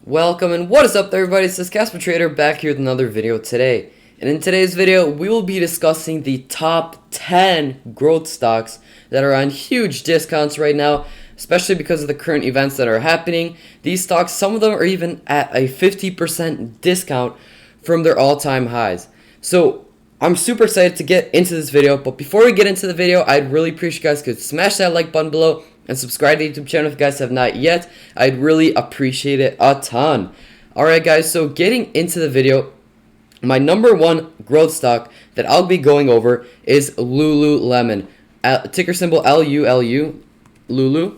Welcome and what is up everybody, it's this Casper Trader back here with another video today. And in today's video, we will be discussing the top 10 growth stocks that are on huge discounts right now, especially because of the current events that are happening. These stocks, some of them are even at a 50% discount from their all-time highs. So I'm super excited to get into this video, but before we get into the video, I'd really appreciate you guys could smash that like button below and subscribe to the YouTube channel if you guys have not yet. I'd really appreciate it a ton. Alright guys, so getting into the video, my number one growth stock that I'll be going over is Lululemon. Ticker symbol LULU, Lulu.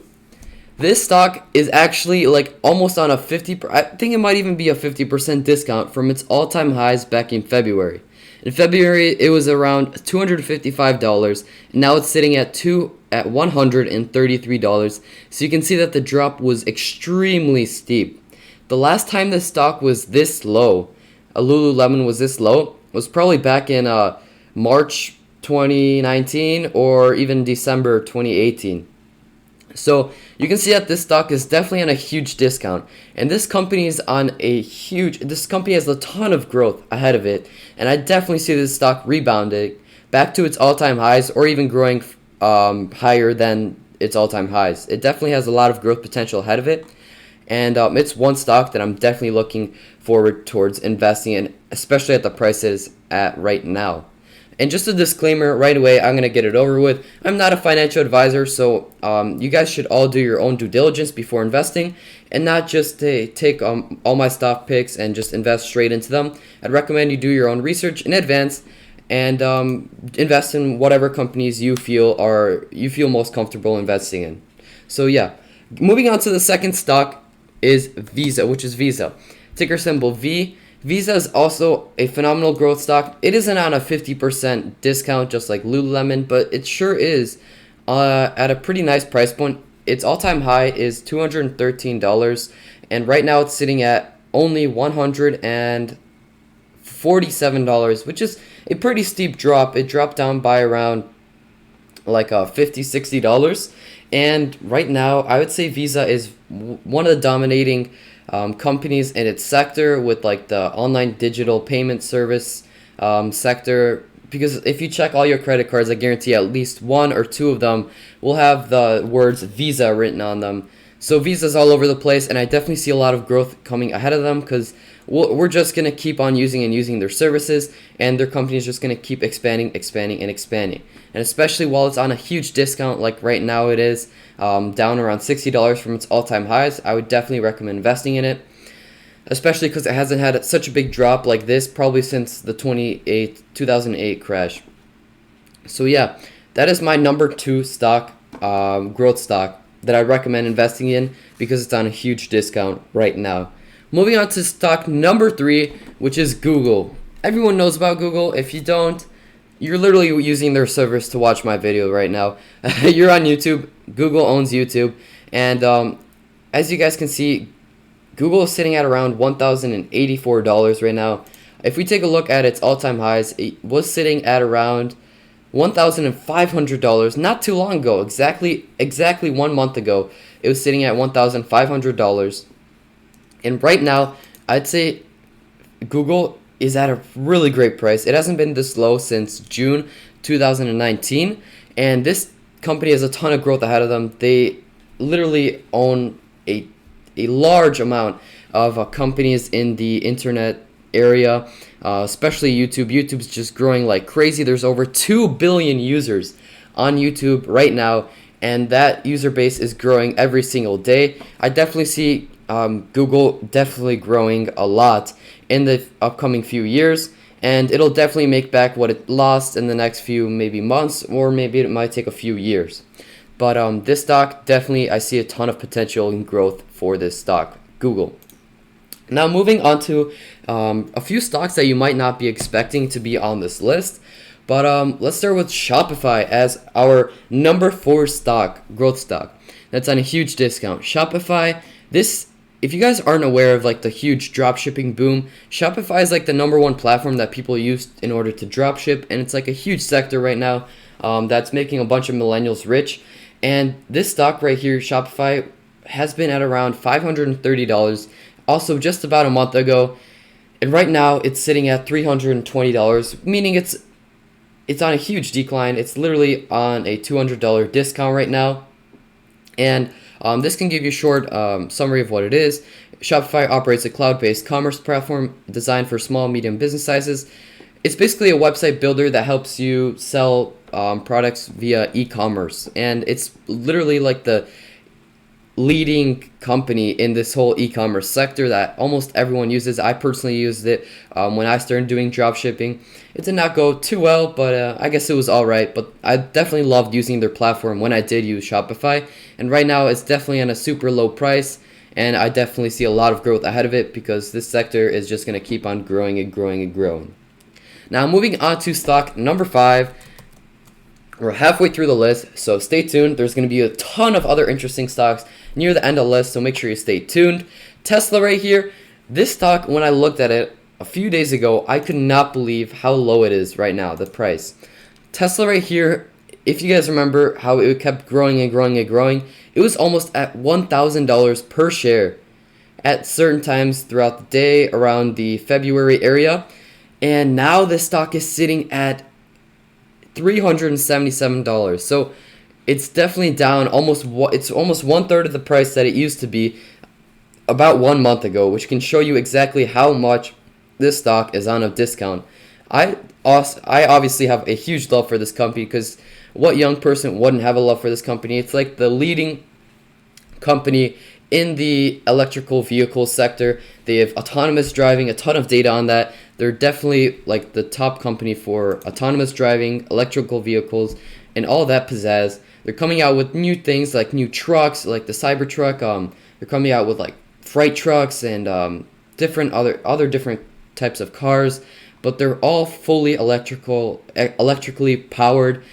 This stock is actually like almost on a I think it might even be a 50% discount from its all-time highs back in February. In February, it was around $255, and now it's sitting at $133. So you can see that the drop was extremely steep. The last time this stock was this low, Lululemon was this low, was probably back in March 2019 or even December 2018. So you can see that this stock is definitely on a huge discount, and this company has a ton of growth ahead of it, and I definitely see this stock rebounding back to its all-time highs or even growing higher than its all-time highs. It definitely has a lot of growth potential ahead of it, and it's one stock that I'm definitely looking forward towards investing in, especially at the price it is at right now. And just a disclaimer right away, I'm going to get it over with. I'm not a financial advisor, so you guys should all do your own due diligence before investing and not just take all my stock picks and just invest straight into them. I'd recommend you do your own research in advance and invest in whatever companies you feel most comfortable investing in. So yeah, moving on to the second stock is Visa, which is Visa. Ticker symbol V. Visa is also a phenomenal growth stock. It isn't on a 50% discount just like Lululemon, but it sure is at a pretty nice price point. Its all-time high is $213, and right now it's sitting at only $147, which is a pretty steep drop. It dropped down by around like $50-$60, and right now I would say Visa is one of the dominating companies in its sector with like the online digital payment service sector, because if you check all your credit cards, I guarantee at least one or two of them will have the words Visa written on them. So Visa's all over the place, and I definitely see a lot of growth coming ahead of them because we're just going to keep on using their services, and their company is just going to keep expanding. And especially while it's on a huge discount like right now it is, down around $60 from its all-time highs, I would definitely recommend investing in it, especially because it hasn't had such a big drop like this probably since the 2008 crash. So yeah, that is my number two stock, growth stock, that I recommend investing in because it's on a huge discount right now. Moving on to stock number three, which is Google. Everyone knows about Google. If you don't, you're literally using their service to watch my video right now. You're on YouTube. Google owns YouTube. And as you guys can see, Google is sitting at around $1,084 right now. If we take a look at its all-time highs, it was sitting at around $1,500 not too long ago. Exactly 1 month ago, it was sitting at $1,500. And right now, I'd say Google is at a really great price. It hasn't been this low since June 2019, and this company has a ton of growth ahead of them. They literally own a large amount of companies in the internet area, especially YouTube. YouTube's just growing like crazy. There's over 2 billion users on YouTube right now, and that user base is growing every single day. I definitely see Google definitely growing a lot in the upcoming few years, and it'll definitely make back what it lost in the next few maybe months, or maybe it might take a few years. But this stock, definitely I see a ton of potential in growth for this stock, Google. Now moving on to a few stocks that you might not be expecting to be on this list, but let's start with Shopify as our number 4 stock, growth stock. That's on a huge discount. Shopify, if you guys aren't aware of like the huge drop shipping boom, Shopify is like the number 1 platform that people use in order to drop ship, and it's like a huge sector right now that's making a bunch of millennials rich. And this stock right here, Shopify, has been at around $530 also just about a month ago, and right now it's sitting at $320, meaning it's on a huge decline. It's literally on a $200 discount right now. And this can give you a short summary of what it is. Shopify operates a cloud-based commerce platform designed for small and medium business sizes. It's basically a website builder that helps you sell products via e-commerce. And it's literally like the leading company in this whole e-commerce sector that almost everyone uses. I personally used it when I started doing drop shipping. It did not go too well, but I guess it was all right. But I definitely loved using their platform when I did use Shopify. And right now it's definitely on a super low price, and I definitely see a lot of growth ahead of it because this sector is just going to keep on growing and growing and growing. Now moving on to stock number 5. We're halfway through the list, so stay tuned. There's going to be a ton of other interesting stocks near the end of the list, so make sure you stay tuned. Tesla right here. This stock, when I looked at it a few days ago, I could not believe how low it is right now, the price. Tesla right here, if you guys remember how it kept growing and growing and growing, it was almost at $1,000 per share at certain times throughout the day around the February area. And now this stock is sitting at $377. So it's definitely down it's almost 1/3 of the price that it used to be about 1 month ago, which can show you exactly how much this stock is on a discount. I obviously have a huge love for this company because what young person wouldn't have a love for this company? It's like the leading company in the electrical vehicle sector. They have autonomous driving, a ton of data on that. They're definitely like the top company for autonomous driving, electrical vehicles, and all that pizzazz. They're coming out with new things like new trucks, like the Cybertruck. They're coming out with like freight trucks and different other different types of cars, but they're all fully electrically powered.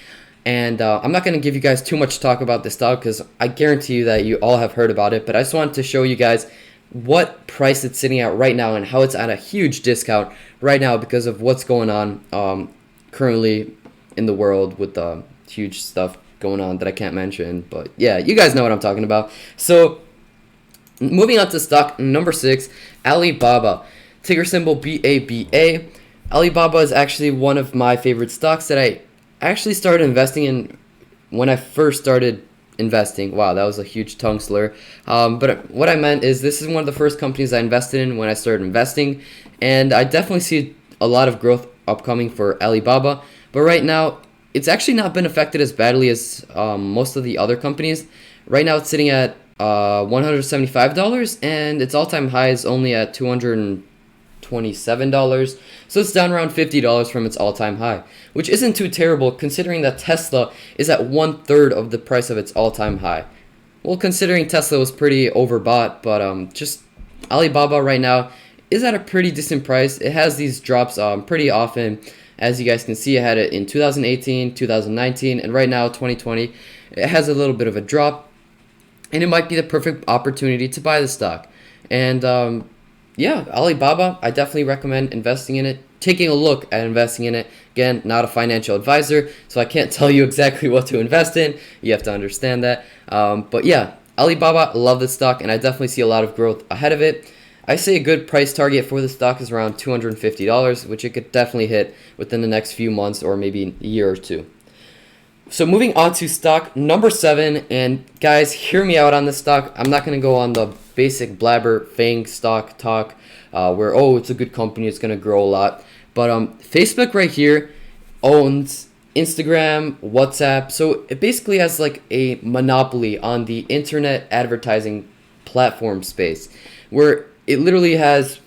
And I'm not going to give you guys too much talk about this stock because I guarantee you that you all have heard about it, but I just wanted to show you guys what price it's sitting at right now and how it's at a huge discount right now because of what's going on currently in the world with huge stuff going on that I can't mention. But yeah, you guys know what I'm talking about. So moving on to stock number 6, Alibaba. Ticker symbol BABA. Alibaba is actually one of my favorite stocks that I actually started investing in when I first started investing. Wow, that was a huge tongue slur. But what I meant is this is one of the first companies I invested in when I started investing, and I definitely see a lot of growth upcoming for Alibaba. But right now, it's actually not been affected as badly as most of the other companies. Right now, it's sitting at $175, and its all-time high is only at $227. So it's down around $50 from its all-time high, which isn't too terrible considering that Tesla is at 1/3 of the price of its all-time high. Well, considering Tesla was pretty overbought, but just Alibaba right now is at a pretty decent price. It has these drops pretty often. As you guys can see, it had it in 2018, 2019, and right now 2020. It has a little bit of a drop, and it might be the perfect opportunity to buy the stock. And yeah, Alibaba, I definitely recommend investing in it, taking a look at investing in it. Again, not a financial advisor, so I can't tell you exactly what to invest in. You have to understand that. But yeah, Alibaba, I love this stock, and I definitely see a lot of growth ahead of it. I say a good price target for the stock is around $250, which it could definitely hit within the next few months or maybe a year or two. So moving on to stock number 7, and guys, hear me out on this stock. I'm not going to go on the basic blabber FANG stock talk where, oh, it's a good company, it's going to grow a lot. But Facebook right here owns Instagram, WhatsApp, so it basically has like a monopoly on the internet advertising platform space, where it literally has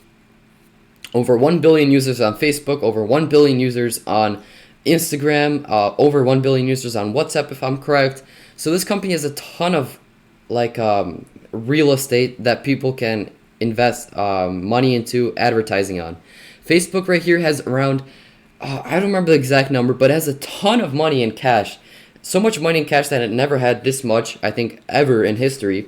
over 1 billion users on Facebook, over 1 billion users on Instagram, over 1 billion users on WhatsApp, if I'm correct. So this company has a ton of like real estate that people can invest money into advertising on. Facebook right here has around, I don't remember the exact number, but it has a ton of money in cash. So much money in cash that it never had this much, I think, ever in history.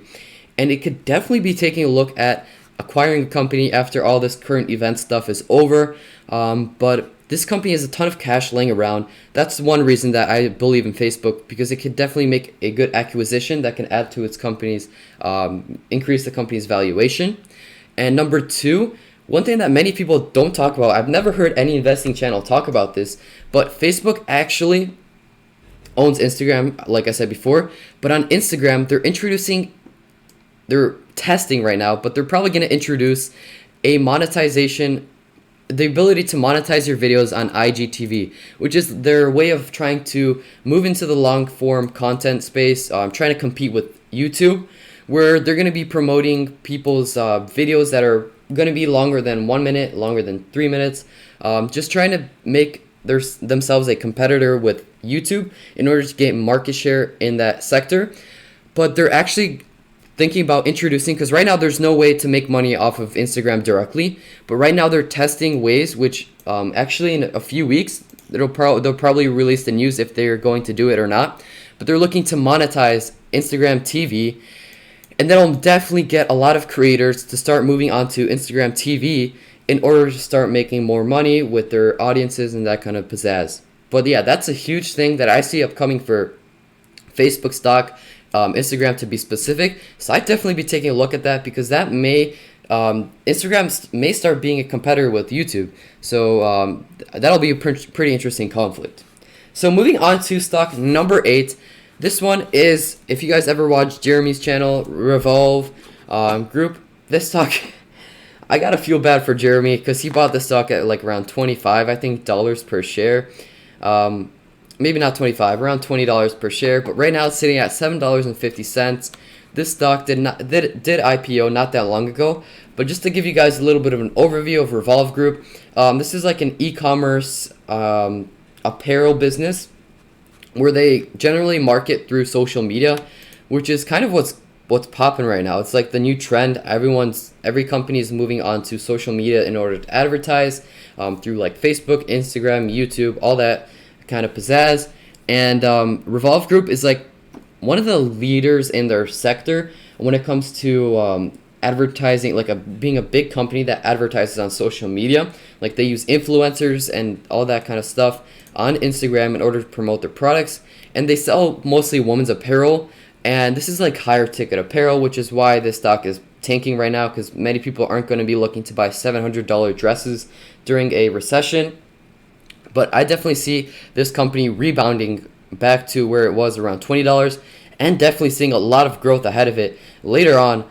And it could definitely be taking a look at acquiring a company after all this current event stuff is over. But this company has a ton of cash laying around. That's one reason that I believe in Facebook, because it could definitely make a good acquisition that can add to its company's, increase the company's valuation. And number two, one thing that many people don't talk about, I've never heard any investing channel talk about this, but Facebook actually owns Instagram, like I said before. But on Instagram, they're testing right now, but they're probably going to introduce a monetization, the ability to monetize your videos on IGTV, which is their way of trying to move into the long form content space, trying to compete with YouTube, where they're going to be promoting people's videos that are going to be longer than 1 minute, longer than 3 minutes, just trying to make themselves a competitor with YouTube in order to gain market share in that sector. But they're actually thinking about introducing, because right now there's no way to make money off of Instagram directly, but right now they're testing ways, which actually in a few weeks they'll probably release the news if they're going to do it or not. But they're looking to monetize Instagram TV, and that'll definitely get a lot of creators to start moving onto Instagram TV in order to start making more money with their audiences and that kind of pizzazz. But yeah, that's a huge thing that I see upcoming for Facebook stock, Instagram to be specific. So I'd definitely be taking a look at that, because that may Instagram may start being a competitor with YouTube. So that'll be a pretty interesting conflict. So moving on to stock number 8. This one is, if you guys ever watched Jeremy's channel, Revolve group, this stock, I gotta feel bad for Jeremy, because he bought the stock at like around 25, I think, dollars per share. Maybe not 25, around $20 per share, but right now it's sitting at $7.50. This stock did IPO not that long ago, but just to give you guys a little bit of an overview of Revolve Group, this is like an e-commerce apparel business where they generally market through social media, which is kind of what's popping right now. It's like the new trend. Every company is moving on to social media in order to advertise through like Facebook, Instagram, YouTube, all that kind of pizzazz. And Revolve Group is like one of the leaders in their sector when it comes to advertising, like being a big company that advertises on social media. Like they use influencers and all that kind of stuff on Instagram in order to promote their products, and they sell mostly women's apparel, and this is like higher ticket apparel, which is why this stock is tanking right now, because many people aren't going to be looking to buy $700 dresses during a recession. But I definitely see this company rebounding back to where it was around $20, and definitely seeing a lot of growth ahead of it later on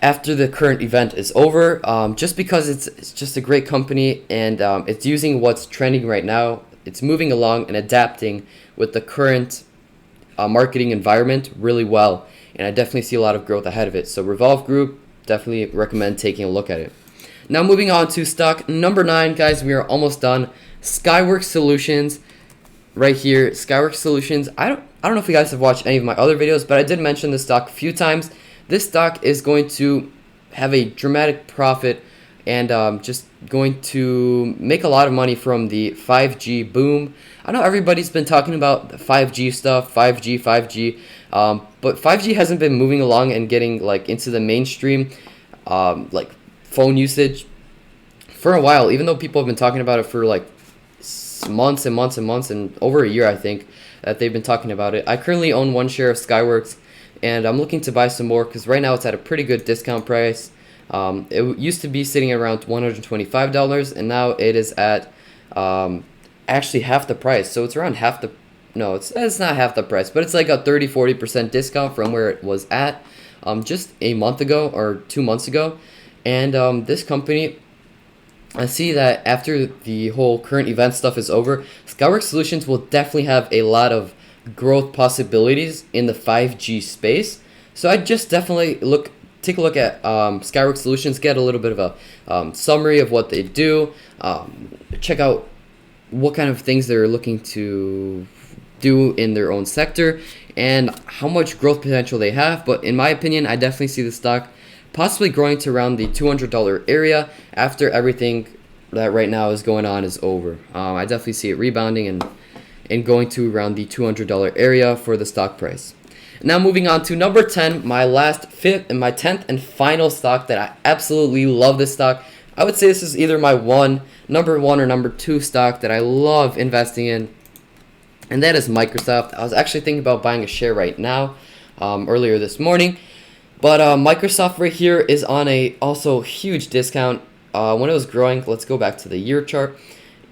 after the current event is over, just because it's just a great company, and it's using what's trending right now. It's moving along and adapting with the current marketing environment really well, and I definitely see a lot of growth ahead of it. So Revolve Group, definitely recommend taking a look at it. Now moving on to stock number 9, guys, we are almost done. Skyworks Solutions, right here. Skyworks Solutions. I don't know if you guys have watched any of my other videos, but I did mention this stock a few times. This stock is going to have a dramatic profit, and just going to make a lot of money from the 5G boom. I know everybody's been talking about the 5G stuff, 5G, but 5G hasn't been moving along and getting like into the mainstream like phone usage for a while, even though people have been talking about it for like months and months and months, and over a year I think that they've been talking about it. I currently own 1 share of Skyworks, and I'm looking to buy some more because right now it's at a pretty good discount price. It used to be sitting around $125, and now it is at actually half the price. So it's around half the, no, it's not half the price, but it's like a 30-40% discount from where it was at just a month ago or 2 months ago. And this company, I see that after the whole current event stuff is over, Skyworks Solutions will definitely have a lot of growth possibilities in the 5G space. So I just definitely take a look at Skyworks Solutions, get a little bit of a summary of what they do, check out what kind of things they're looking to do in their own sector, and how much growth potential they have. But in my opinion, I definitely see the stock possibly growing to around the $200 area after everything that right now is going on is over. I definitely see it rebounding and going to around the $200 area for the stock price. Now moving on to number 10, my 10th and final stock that I absolutely love. This stock, I would say this is either my number 1 or number 2 stock that I love investing in, and that is Microsoft. I was actually thinking about buying a share right now, earlier this morning. But Microsoft right here is on a also huge discount. When it was growing, let's go back to the year chart.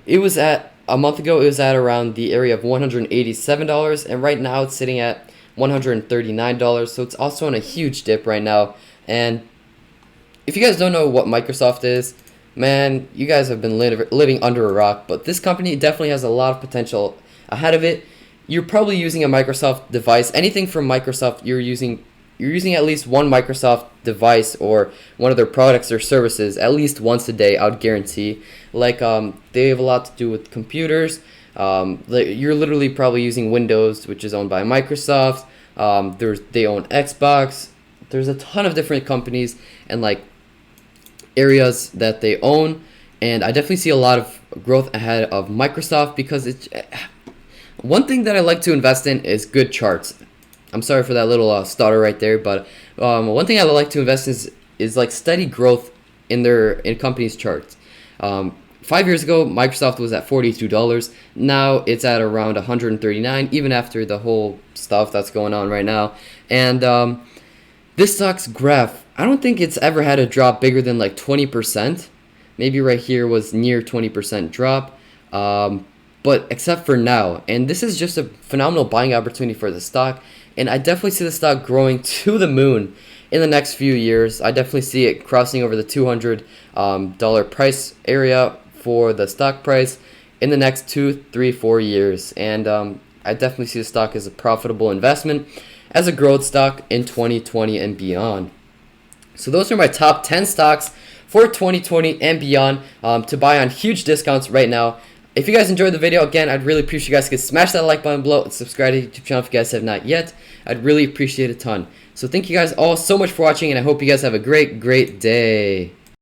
It was at a month ago. It was at around the area of $187, and right now it's sitting at $139. So it's also on a huge dip right now. And if you guys don't know what Microsoft is, man, you guys have been living under a rock. But this company definitely has a lot of potential ahead of it. You're probably using a Microsoft device. Anything from Microsoft, you're using at least one Microsoft device or one of their products or services at least once a day, I would guarantee. Like they have a lot to do with computers. You're literally probably using Windows, which is owned by Microsoft. They own Xbox. There's a ton of different companies and like areas that they own, and I definitely see a lot of growth ahead of Microsoft because it's one thing that I like to invest in is good charts. I'm sorry for that little stutter right there, but one thing I like to invest in is like steady growth in companies' charts. 5 years ago, Microsoft was at $42. Now it's at around $139, even after the whole stuff that's going on right now. And this stock's graph, I don't think it's ever had a drop bigger than like 20%. Maybe right here was near 20% drop. But except for now, and this is just a phenomenal buying opportunity for the stock, and I definitely see the stock growing to the moon in the next few years. I definitely see it crossing over the $200 price area for the stock price in the next 2, 3, 4 years, and I definitely see the stock as a profitable investment as a growth stock in 2020 and beyond. So those are my top 10 stocks for 2020 and beyond to buy on huge discounts right now. If you guys enjoyed the video, again, I'd really appreciate you guys could smash that like button below and subscribe to the YouTube channel if you guys have not yet. I'd really appreciate it a ton. So thank you guys all so much for watching, and I hope you guys have a great day.